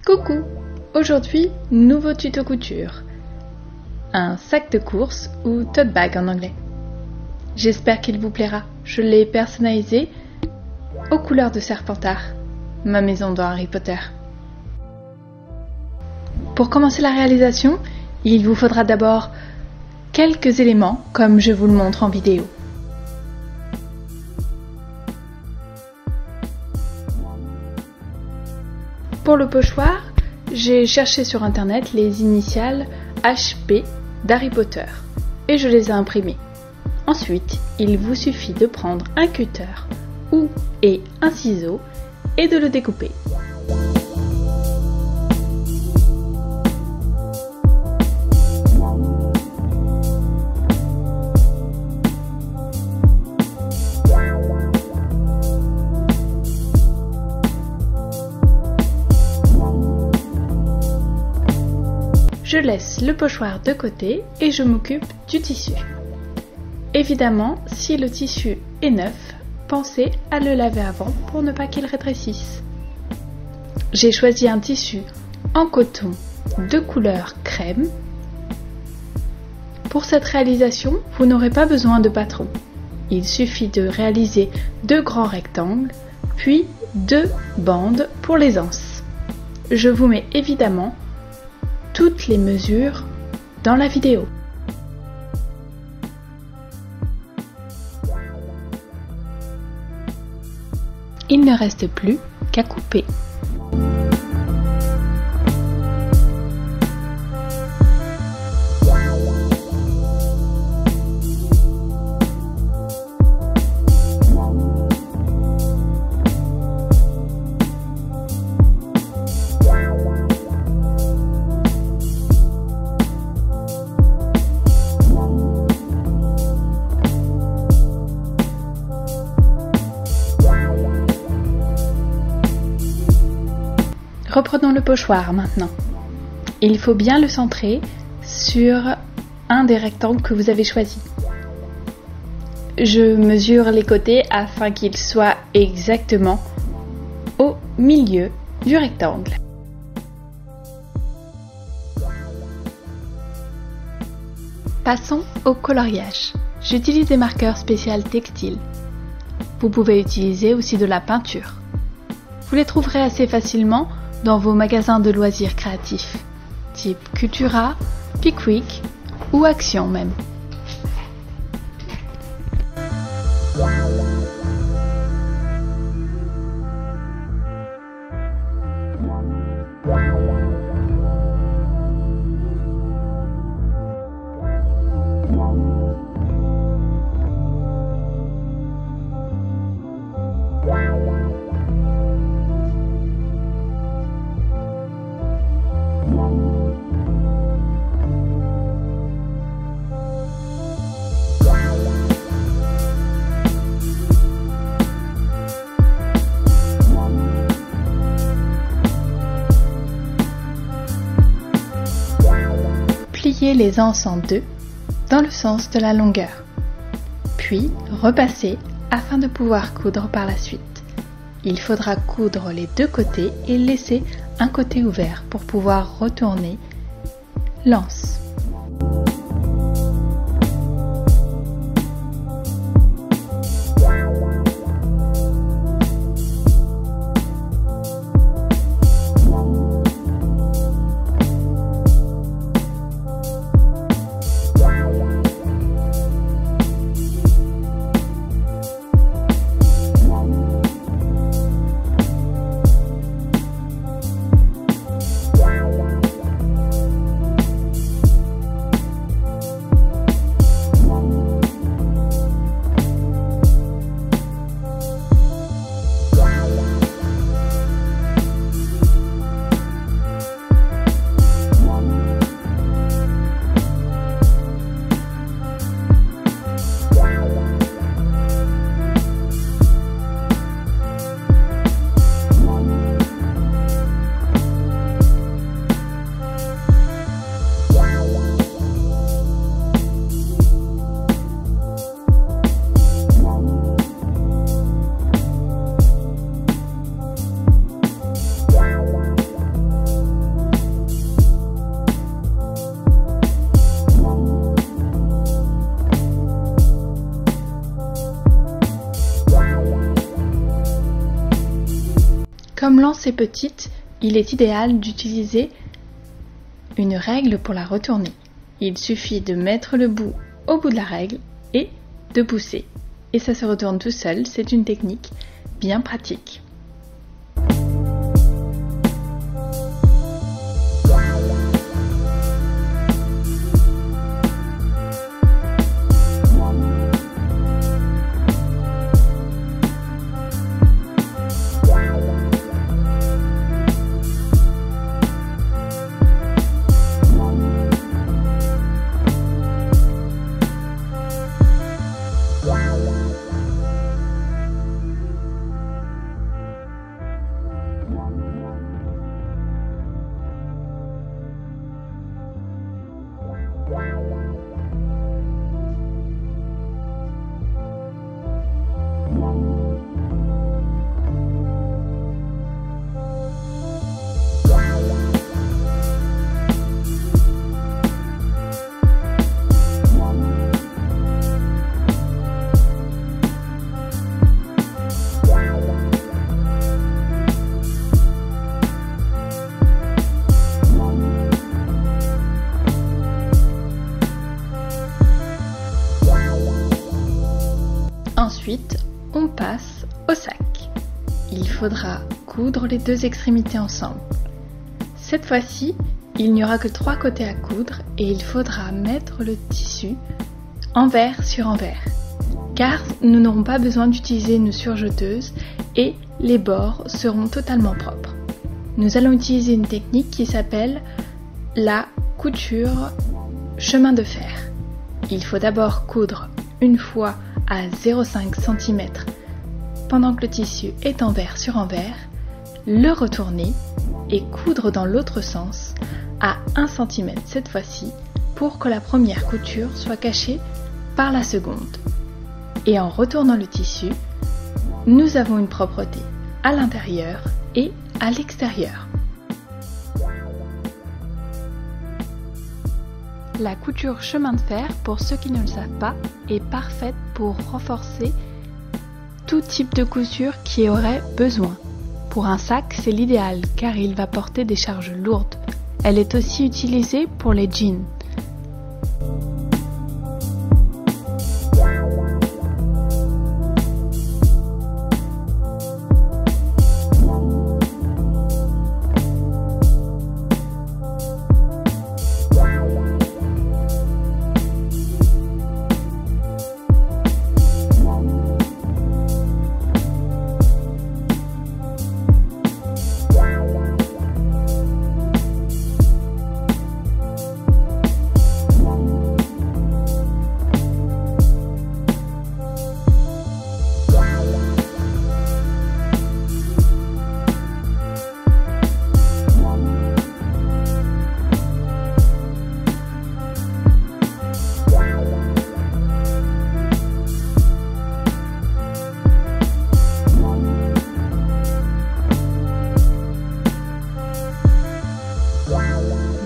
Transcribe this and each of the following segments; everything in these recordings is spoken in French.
Coucou! Aujourd'hui, nouveau tuto couture. Un sac de course ou tote bag en anglais. J'espère qu'il vous plaira. Je l'ai personnalisé aux couleurs de Serpentard, ma maison dans Harry Potter. Pour commencer la réalisation, il vous faudra d'abord quelques éléments comme je vous le montre en vidéo. Pour le pochoir, j'ai cherché sur internet les initiales HP d'Harry Potter et je les ai imprimées. Ensuite, il vous suffit de prendre un cutter ou un ciseau et de le découper. Je laisse le pochoir de côté et je m'occupe du tissu. Évidemment, si le tissu est neuf, pensez à le laver avant pour ne pas qu'il rétrécisse. J'ai choisi un tissu en coton de couleur crème. Pour cette réalisation, vous n'aurez pas besoin de patron. Il suffit de réaliser 2 grands rectangles, puis 2 bandes pour les anses. Je vous mets évidemment toutes les mesures dans la vidéo. Il ne reste plus qu'à couper. Reprenons le pochoir maintenant. Il faut bien le centrer sur un des rectangles que vous avez choisi. Je mesure les côtés afin qu'ils soient exactement au milieu du rectangle. Passons au coloriage. J'utilise des marqueurs spéciaux textiles. Vous pouvez utiliser aussi de la peinture. Vous les trouverez assez facilement dans vos magasins de loisirs créatifs, type Cultura, Pickwick ou Action même. Pliez les anses en 2 dans le sens de la longueur, puis repassez afin de pouvoir coudre par la suite. Il faudra coudre les 2 côtés et laisser un côté ouvert pour pouvoir retourner l'anse. Comme l'anse est petite, il est idéal d'utiliser une règle pour la retourner. Il suffit de mettre le bout au bout de la règle et de pousser. Et ça se retourne tout seul, c'est une technique bien pratique. Ensuite, on passe au sac. Il faudra coudre les deux extrémités ensemble. Cette fois-ci, il n'y aura que 3 côtés à coudre et il faudra mettre le tissu envers sur envers, car nous n'aurons pas besoin d'utiliser une surjeteuse et les bords seront totalement propres. Nous allons utiliser une technique qui s'appelle la couture chemin de fer. Il faut d'abord coudre une fois à 0,5 cm pendant que le tissu est envers sur envers, le retourner et coudre dans l'autre sens à 1 cm cette fois-ci pour que la première couture soit cachée par la seconde. Et en retournant le tissu, nous avons une propreté à l'intérieur et à l'extérieur. La couture chemin de fer, pour ceux qui ne le savent pas, est parfaite pour renforcer tout type de couture qui aurait besoin. Pour un sac, c'est l'idéal car il va porter des charges lourdes. Elle est aussi utilisée pour les jeans.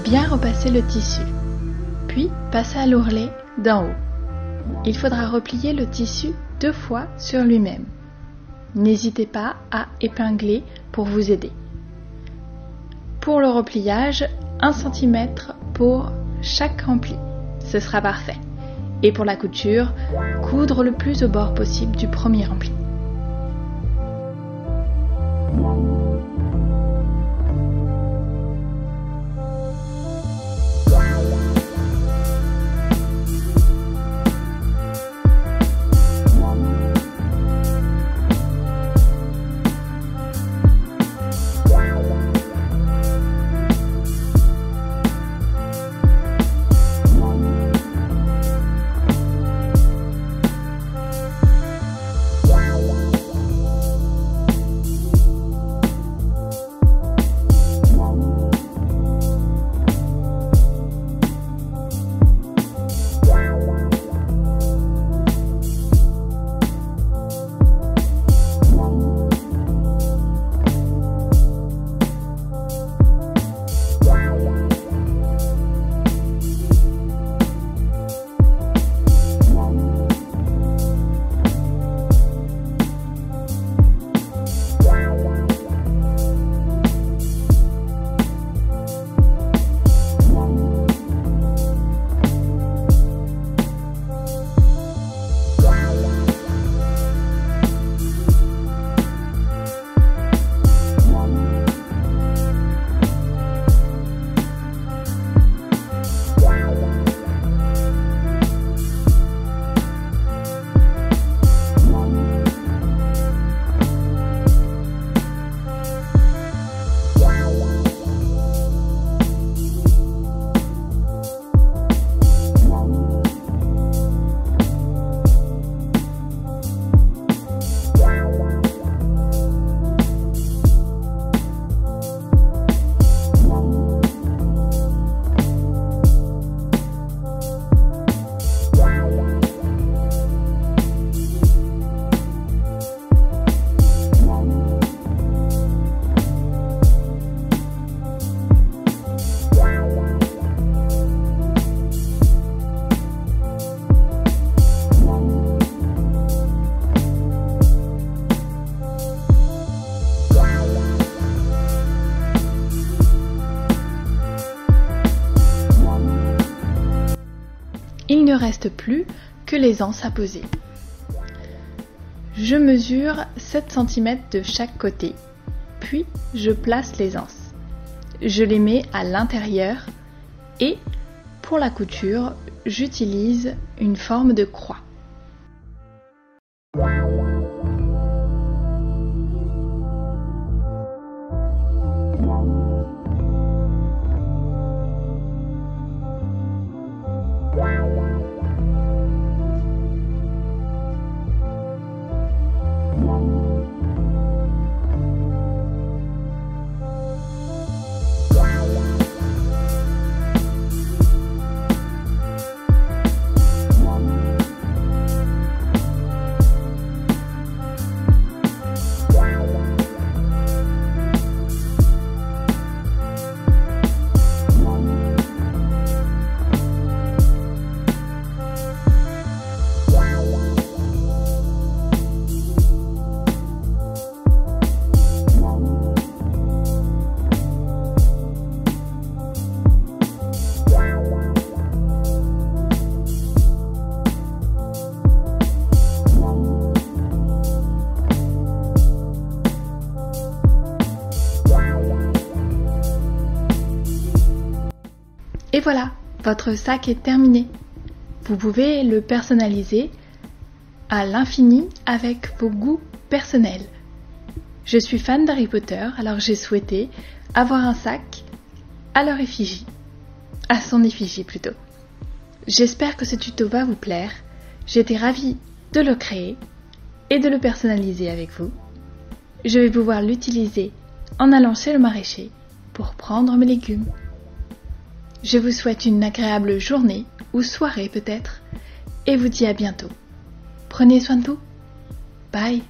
Bien repasser le tissu, puis passer à l'ourlet d'en haut. Il faudra replier le tissu 2 fois sur lui-même. N'hésitez pas à épingler pour vous aider. Pour le repliage, 1 cm pour chaque rempli, ce sera parfait. Et pour la couture, coudre le plus au bord possible du premier rempli. Il ne reste plus que les anses à poser. Je mesure 7 cm de chaque côté, puis je place les anses. Je les mets à l'intérieur et, pour la couture, j'utilise une forme de croix. Et voilà, votre sac est terminé. Vous pouvez le personnaliser à l'infini avec vos goûts personnels. Je suis fan d'Harry Potter, alors j'ai souhaité avoir un sac à leur effigie. À son effigie plutôt. J'espère que ce tuto va vous plaire. J'étais ravie de le créer et de le personnaliser avec vous. Je vais pouvoir l'utiliser en allant chez le maraîcher pour prendre mes légumes. Je vous souhaite une agréable journée ou soirée peut-être et vous dis à bientôt. Prenez soin de vous. Bye.